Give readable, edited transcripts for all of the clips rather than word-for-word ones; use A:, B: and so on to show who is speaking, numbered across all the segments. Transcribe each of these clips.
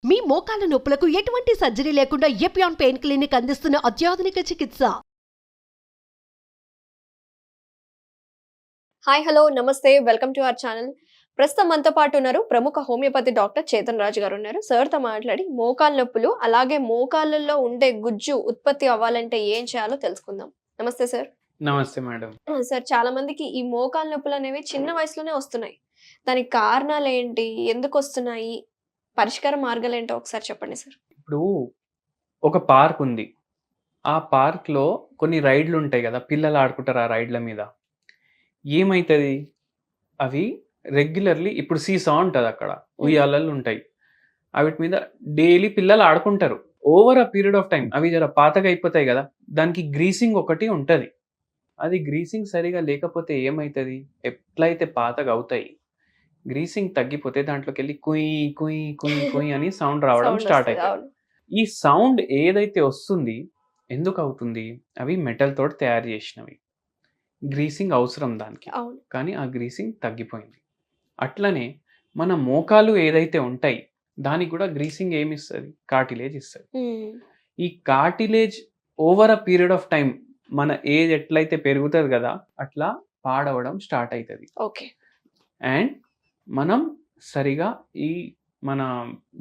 A: మీ మోకాల నొప్పులకు ఎటువంటి సర్జరీ లేకుండా ఎపియాన్ పెయిన్ క్లినిక్ అందిస్తున్న అత్యాధునిక చికిత్స.
B: హాయ్ హలో నమస్తే వెల్కమ్ టు అవర్ ఛానల్. ప్రస్తుతం మనతో పాటు ఉన్నారు ప్రముఖ హోమియోపతి డాక్టర్ చేతన్ రాజు గారు ఉన్నారు. సార్తో మాట్లాడి మోకాళ్ళ నొప్పులు అలాగే మోకాళ్ళల్లో ఉండే గుజ్జు ఉత్పత్తి అవ్వాలంటే ఏం చేయాలో తెలుసుకుందాం. నమస్తే సార్.
C: నమస్తే మేడం.
B: సార్, చాలా మందికి ఈ మోకాళ్ళ నొప్పులు అనేవి చిన్న వయసులోనే వస్తున్నాయి. దానికి కారణాలు ఏంటి, ఎందుకు వస్తున్నాయి, పరిష్కార మార్గాలు ఏంటో ఒకసారి చెప్పండి సార్.
C: ఇప్పుడు ఒక పార్క్ ఉంది. ఆ పార్క్లో కొన్ని రైడ్లు ఉంటాయి కదా, పిల్లలు ఆడుకుంటారు ఆ రైడ్ల మీద. ఏమవుతుంది, అవి రెగ్యులర్లీ ఇప్పుడు సీసా ఉంటుంది, అక్కడ ఉయ్యాలలు ఉంటాయి, వాటి మీద డైలీ పిల్లలు ఆడుకుంటారు. Over a period of time అవి జర పాతగా అయిపోతాయి కదా, దానికి గ్రీసింగ్ ఒకటి ఉంటుంది. అది గ్రీసింగ్ సరిగా లేకపోతే ఏమవుతుంది, ఎట్లయితే పాతగా అవుతాయి, గ్రీసింగ్ తగ్గిపోతే దాంట్లోకి వెళ్ళి కుయ్ కుయ్ కుయ్ కుయ్ అని సౌండ్ రావడం స్టార్ట్ అవుతుంది. ఈ సౌండ్ ఏదైతే వస్తుంది, ఎందుకు అవుతుంది, అవి మెటల్ తోటి తయారు చేసినవి. గ్రీసింగ్ అవసరం దానికి, కానీ ఆ గ్రీసింగ్ తగ్గిపోయింది. అట్లనే మన మోకాలు ఏదైతే ఉంటాయి దానికి కూడా గ్రీసింగ్ ఏమి ఇస్తుంది, కార్టిలేజ్ ఇస్తుంది. ఈ cartilage over a period of time మన ఏజ్ ఎట్లయితే పెరుగుతుంది కదా, అట్లా పాడవడం స్టార్ట్ అవుతుంది.
B: ఓకే.
C: అండ్ మనం సరిగా ఈ మన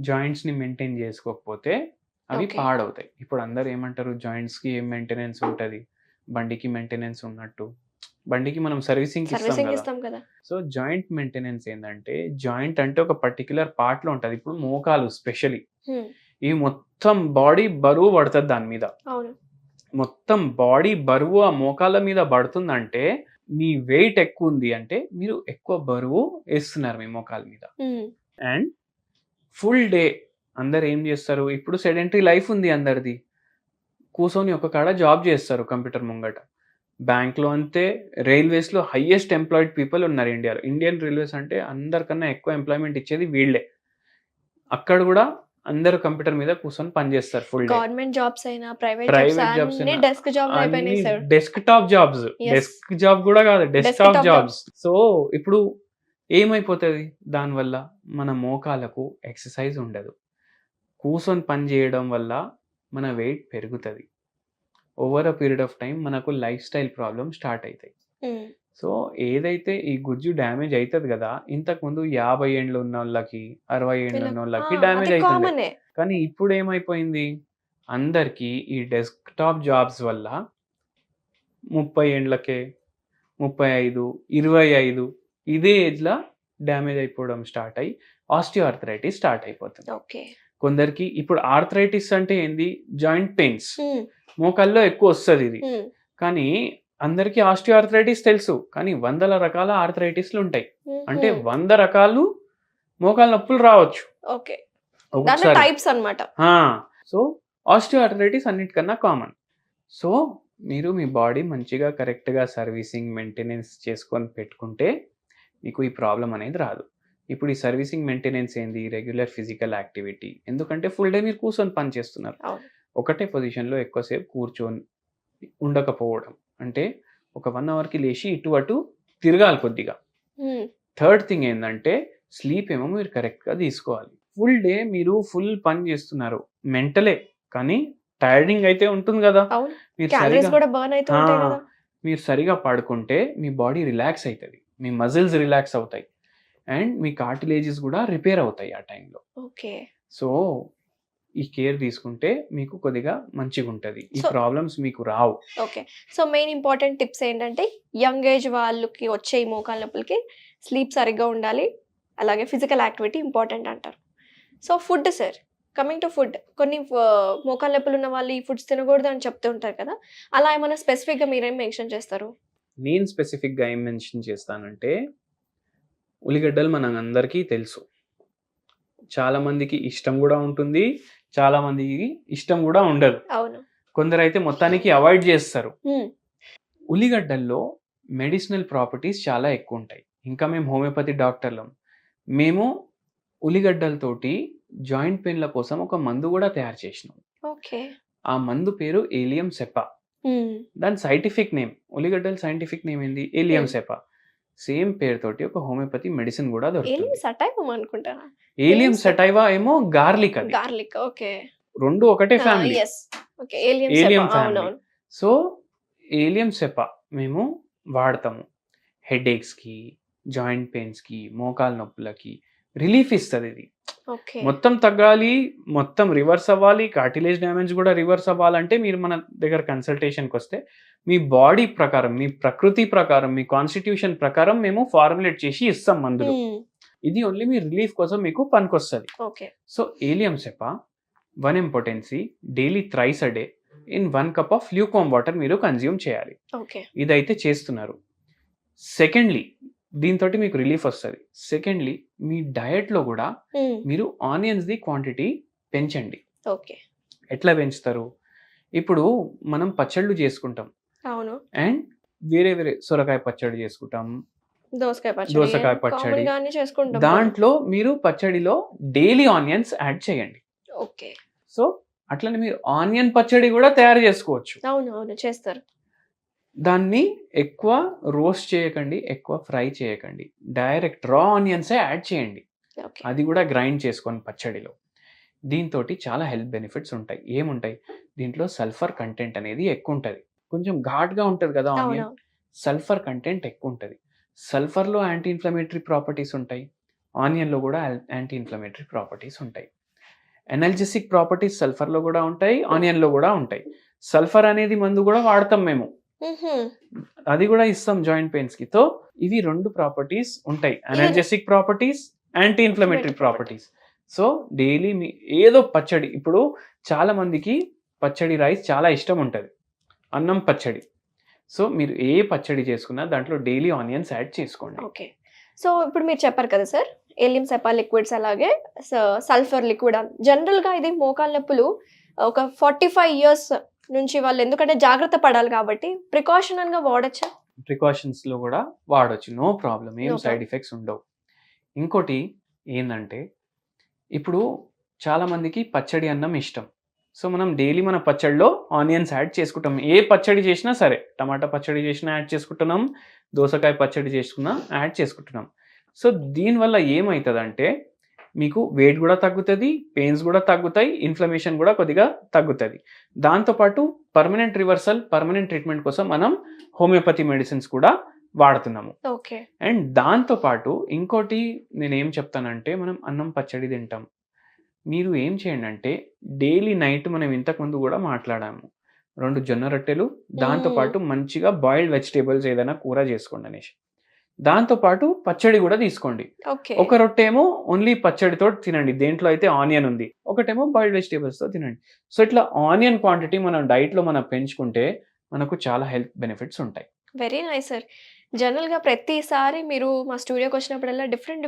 C: జాయింట్స్ని మెయింటైన్ చేసుకోకపోతే అవి పాడవుతాయి. ఇప్పుడు అందరు ఏమంటారు, జాయింట్స్కి ఏం మెయింటెనెన్స్ ఉంటుంది, బండికి మెయింటెనెన్స్ ఉన్నట్టు. బండికి మనం సర్వీసింగ్ ఇస్తాం కదా. సో జాయింట్ మెయింటెనెన్స్ ఏంటంటే, జాయింట్ అంటే ఒక పర్టిక్యులర్ పార్ట్ లో ఉంటుంది. ఇప్పుడు మోకాలు స్పెషలీ ఇవి మొత్తం బాడీ బరువు పడుతుంది దాని మీద. మొత్తం బాడీ బరువు ఆ మోకాళ్ళ మీద పడుతుందంటే మీ వెయిట్ ఎక్కువ ఉంది అంటే మీరు ఎక్కువ బరువు వేస్తున్నారు మీ మోకాల మీద. అండ్ ఫుల్ డే అందరు ఏం చేస్తారు, ఇప్పుడు సెడెంటరీ లైఫ్ ఉంది అందరిది, కూర్చొని ఒక కాడ జాబ్ చేస్తారు కంప్యూటర్ ముంగట. బ్యాంక్లో అంతే, రైల్వేస్లో హైయెస్ట్ ఎంప్లాయిడ్ పీపుల్ ఉన్నారు ఇండియాలో. ఇండియన్ రైల్వేస్ అంటే అందరికన్నా ఎక్కువ ఎంప్లాయ్మెంట్ ఇచ్చేది వీళ్ళే. అక్కడ కూడా అందరూ కంప్యూటర్ మీద కూర్చొని పనిచేస్తారు ఫుల్ డే.
B: గవర్నమెంట్ జాబ్స్ అయినా ప్రైవేట్ జాబ్స్ అయినా డెస్క్ జాబ్ అయిపోయినాయి sir.
C: Desktop jobs, desk job కూడా కాదు, డెస్క్టాప్ జాబ్స్. సో ఇప్పుడు ఏమైపోతుంది, దానివల్ల మన మోకాలకు ఎక్సర్సైజ్ ఉండదు. కూర్చొని పని చేయడం వల్ల మన వెయిట్ పెరుగుతుంది. Over a period of time మనకు లైఫ్ స్టైల్ ప్రాబ్లమ్ స్టార్ట్ అవుతాయి. సో ఏదైతే ఈ గుజ్జు డ్యామేజ్ అవుతుంది కదా, ఇంతకు ముందు 50 ఏండ్లు ఉన్న వాళ్ళకి, 60 ఏండ్లు ఉన్న వాళ్ళకి డ్యామేజ్ అవుతుంది. కానీ ఇప్పుడు ఏమైపోయింది, అందరికీ ఈ డెస్క్టాప్ జాబ్స్ వల్ల 30 ఏండ్లకే, 35, 25 ఇదే ఏజ్లో డ్యామేజ్ అయిపోవడం స్టార్ట్ అయ్యి ఆస్టియోఆర్థరైటిస్ స్టార్ట్ అయిపోతుంది. కొందరికి ఇప్పుడు ఆర్థరైటిస్ అంటే ఏంది, జాయింట్ పెయిన్స్, మోకాల్లో ఎక్కువ వస్తుంది ఇది. కానీ అందరికీ ఆస్టియోఆర్థరైటిస్ తెలుసు, కానీ 100 రకాల ఆర్థరైటిస్లు ఉంటాయి. అంటే 100 రకాలు మోకాల నొప్పులు రావచ్చు. సో ఆస్టియోఆర్థరైటిస్ అన్నిటికన్నా కామన్. సో మీరు మీ బాడీ మంచిగా కరెక్ట్గా సర్వీసింగ్ మెయింటెనెన్స్ చేసుకొని పెట్టుకుంటే మీకు ఈ ప్రాబ్లం అనేది రాదు. ఇప్పుడు ఈ సర్వీసింగ్ మెయింటెనెన్స్ ఏంది, రెగ్యులర్ ఫిజికల్ యాక్టివిటీ. ఎందుకంటే ఫుల్ డే మీరు కూర్చొని పని చేస్తున్నారు, ఒకటే పొజిషన్లో ఎక్కువసేపు కూర్చొని ఉండకపోవడం. అంటే ఒక 1 అవర్కి లేచి ఇటు అటు తిరగాలి కొద్దిగా. థర్డ్ థింగ్ ఏంటంటే స్లీప్ ఏమో మీరు కరెక్ట్గా తీసుకోవాలి. ఫుల్ డే మీరు ఫుల్ పని చేస్తున్నారు, మెంటలే కానీ టైర్డింగ్ అయితే ఉంటుంది కదా. మీరు సరిగా పడుకుంటే మీ బాడీ రిలాక్స్ అవుతుంది, మీ మజిల్స్ రిలాక్స్ అవుతాయి, అండ్ మీ కార్టిలేజెస్ కూడా రిపేర్ అవుతాయి ఆ టైంలో. సో ఈ కేర్ తీసుకుంటే మీకు కొద్దిగా మంచిగా ఉంటుంది, ఈ ప్రాబ్లమ్స్ మీకు రావు.
B: Okay. So main important tips ఏంటంటే, యంగ్ ఏజ్ వాళ్ళకి వచ్చే ఈ మోకాళ్ళ నొప్పులకి స్లీప్ సరిగ్గా ఉండాలి, అలాగే ఫిజికల్ యాక్టివిటీ ఇంపార్టెంట్ అంటారు. So food sir, coming to food, కొన్ని మోకాళ్ళ నొప్పులు ఉన్న వాళ్ళు ఈ ఫుడ్స్ తినకూడదు అని చెప్తూ ఉంటారు కదా, అలా ఏమైనా స్పెసిఫిక్గా మీరేం మెన్షన్ చేస్తారు?
C: నేను స్పెసిఫిక్గా ఏం మెన్షన్ చేస్తానంటే, ఉల్లిగడ్డలు మన అందరికీ తెలుసు, చాలా మందికి ఇష్టం కూడా ఉంటుంది, చాలా మందికి ఇష్టం కూడా ఉండదు. కొందరు అయితే మొత్తానికి అవాయిడ్ చేస్తారు. ఉల్లిగడ్డల్లో మెడిసినల్ ప్రాపర్టీస్ చాలా ఎక్కువ ఉంటాయి. ఇంకా మేము హోమియోపతి డాక్టర్లం, మేము ఉల్లిగడ్డలతోటి జాయింట్ పెయిన్ల కోసం ఒక మందు కూడా తయారు చేసినాం. ఆ మందు పేరు ఏలియం సెపా. దాని సైంటిఫిక్ నేమ్, ఉల్లిగడ్డల సైంటిఫిక్ నేమ్ ఏంది, ఏలియం సెపా. సేమ్ పేరుతోటి ఒక హోమియోపతి మెడిసిన్ కూడా
B: ఏలియం
C: దొరుకుతుంది.
B: సటైవం అనుకుంటారా?
C: ఏలియం
B: ఏలియం
C: సెటైవా ఏమో గార్లిక్, అది
B: గార్లిక్. ఓకే.
C: రెండు ఒకటే family,
B: yes. Okay. ఏలియం
C: ఏలియం
B: Sepah.
C: Family.
B: అవునవును.
C: సో ఏలియం సెపా మేము వాడతాము. హెడేక్స్కి, జాయింట్ పెయిన్స్కి, మోకాలు నొప్పులకి రిలీఫ్ ఇస్తుంది ఇది.
B: ఓకే.
C: మొత్తం తగ్గాలి, మొత్తం రివర్స్ అవ్వాలి, కార్టిలేజ్ డ్యామేజ్ కూడా రివర్స్ అవ్వాలంటే మీరు మన దగ్గర కన్సల్టేషన్కి వస్తే మీ బాడీ ప్రకారం, మీ ప్రకృతి ప్రకారం, మీ కాన్స్టిట్యూషన్ ప్రకారం మేము ఫార్ములేట్ చేసి ఇస్తాం మందులు. ఇది ఓన్లీ మీ రిలీఫ్ కోసం మీకు పనికొస్తుంది.
B: Okay.
C: So allium cepa 1 importancy daily thrice a day in 1 cup of lukewarm water మీరు కన్జ్యూమ్ చేయాలి.
B: ఓకే.
C: ఇదైతే చేస్తున్నారు. సెకండ్లీ దీంతో మీకు రిలీఫ్ వస్తుంది. సెకండ్లీ మీ డయట్లో కూడా మీరు ఆనియన్స్ది క్వాంటిటీ పెంచండి.
B: ఓకే.
C: ఎట్లా పెంచుతారు? ఇప్పుడు మనం పచ్చళ్ళు చేసుకుంటాం
B: అవును.
C: అండ్ వేరే వేరే సొరకాయ పచ్చడి చేసుకుంటాం,
B: దోసకాయ
C: దోసకాయ
B: పచ్చడి
C: పచ్చడి.
B: కామన్ గానే చేసుకుంటాం.
C: దాంట్లో మీరు పచ్చడిలో డైలీ ఆనియన్స్ యాడ్ చేయండి.
B: ఓకే.
C: సో అట్లనే మీరు ఆనియన్ పచ్చడి కూడా తయారు చేసుకోవచ్చు.
B: అవును అవును చేస్తారు.
C: దాన్ని ఎక్కువ రోస్ట్ చేయకండి, ఎక్కువ ఫ్రై చేయకండి, డైరెక్ట్ రా ఆనియన్సే యాడ్ చేయండి.
B: ఓకే.
C: అది కూడా గ్రైండ్ చేసుకొని పచ్చడిలో. దీంతో చాలా హెల్త్ బెనిఫిట్స్ ఉంటాయి. ఏముంటాయి దీంట్లో? సల్ఫర్ కంటెంట్ అనేది ఎక్కువ ఉంటుంది. కొంచెం ఘాట్గా ఉంటుంది కదా ఆనియన్,
B: అవునవును.
C: సల్ఫర్ కంటెంట్ ఎక్కువ ఉంటుంది. సల్ఫర్లో యాంటీ ఇన్ఫ్లమేటరీ ప్రాపర్టీస్ ఉంటాయి, ఆనియన్లో కూడా యాంటీ ఇన్ఫ్లమేటరీ ప్రాపర్టీస్ ఉంటాయి. ఎనర్జెసిక్ ప్రాపర్టీస్ సల్ఫర్లో కూడా ఉంటాయి, ఆనియన్లో కూడా ఉంటాయి. సల్ఫర్ అనేది మందు కూడా వాడతాం మేము, అది కూడా ఇస్తాం జాయింట్ పెయిన్స్కి. తో ఇవి 2 ప్రాపర్టీస్ ఉంటాయి, analgesic properties, anti inflammatory properties. So daily మీ ఏదో పచ్చడి, ఇప్పుడు చాలా మందికి పచ్చడి రైస్ చాలా ఇష్టం ఉంటుంది, అన్నం పచ్చడి. సో మీరు ఏ పచ్చడి చేసుకున్నా దాంట్లో డైలీ ఆనియన్స్ యాడ్ చేసుకోండి.
B: ఓకే. సో ఇప్పుడు మీరు చెప్పారు కదా సార్, ఏలియం సెపా లిక్విడ్స్ అలాగే సల్ఫర్ లిక్విడ్. జనరల్గా ఇది మోకాలు నొప్పులు ఒక 45 ఇయర్స్ నుంచి వాళ్ళు, ఎందుకంటే జాగ్రత్త పడాలి కాబట్టి ప్రికాషనల్గా వాడచ్చా?
C: ప్రికాషన్స్లో కూడా వాడచ్చు, నో ప్రాబ్లం, ఏం
B: No
C: సైడ్
B: problem.
C: ఎఫెక్ట్స్ ఉండవు. ఇంకోటి ఏంటంటే ఇప్పుడు చాలామందికి పచ్చడి అన్నం ఇష్టం. సో మనం డైలీ మన పచ్చడిలో ఆనియన్స్ యాడ్ చేసుకుంటాం. ఏ పచ్చడి చేసినా సరే, టమాటా పచ్చడి చేసినా యాడ్ చేసుకుంటున్నాం, దోసకాయ పచ్చడి చేసుకున్నా యాడ్ చేసుకుంటున్నాం. సో దీనివల్ల ఏమవుతుందంటే మీకు వెయిట్ కూడా తగ్గుతుంది, పెయిన్స్ కూడా తగ్గుతాయి, ఇన్ఫ్లమేషన్ కూడా కొద్దిగా తగ్గుతుంది. దాంతోపాటు పర్మనెంట్ రివర్సల్, పర్మనెంట్ ట్రీట్మెంట్ కోసం మనం హోమియోపతి మెడిసిన్స్ కూడా వాడుతున్నాము.
B: ఓకే.
C: అండ్ దాంతోపాటు ఇంకోటి నేను ఏం చెప్తానంటే, మనం అన్నం పచ్చడి తింటాం, మీరు ఏం చేయండి అంటే డైలీ నైట్ మనం ఇంతకుముందు కూడా మాట్లాడాము, 2 జొన్న రొట్టెలు, దాంతోపాటు మంచిగా బాయిల్డ్ వెజిటేబుల్స్ ఏదైనా కూర చేసుకోండి అనేసి, దాంతోపాటు పచ్చడి కూడా తీసుకోండి.
B: ఓకే.
C: ఒక రొట్టె ఏమో ఓన్లీ పచ్చడితో తినండి, దేంట్లో అయితే ఆనియన్ ఉంది, ఒకటేమో బాయిల్డ్ వెజిటేబుల్స్తో తినండి. సో ఇట్లా ఆనియన్ క్వాంటిటీ మనం డైట్లో మనం పెంచుకుంటే మనకు చాలా హెల్త్ బెనిఫిట్స్ ఉంటాయి.
B: Very nice sir. జనరల్గా ప్రతిసారి మీరు మా స్టూడియోకి వచ్చినప్పుడల్లా డిఫరెంట్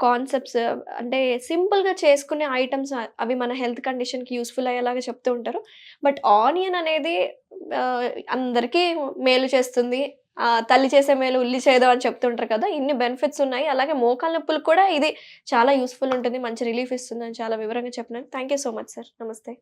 B: కాన్సెప్ట్స్, అంటే సింపుల్గా చేసుకునే ఐటమ్స్, అవి మన హెల్త్ కండిషన్కి యూస్ఫుల్ అయ్యేలాగా చెప్తూ ఉంటారు. బట్ ఆనియన్ అనేది అందరికీ మేలు చేస్తుంది, తల్లి చేసే మేలు ఉల్లి చేయదు అని చెప్తుంటారు కదా, ఇన్ని బెనిఫిట్స్ ఉన్నాయి. అలాగే మోకాళ్ళ నొప్పులకు కూడా ఇది చాలా యూస్ఫుల్ ఉంటుంది, మంచి రిలీఫ్ ఇస్తుంది అని చాలా వివరంగా చెప్పినారు. Thank you so much sir. నమస్తే.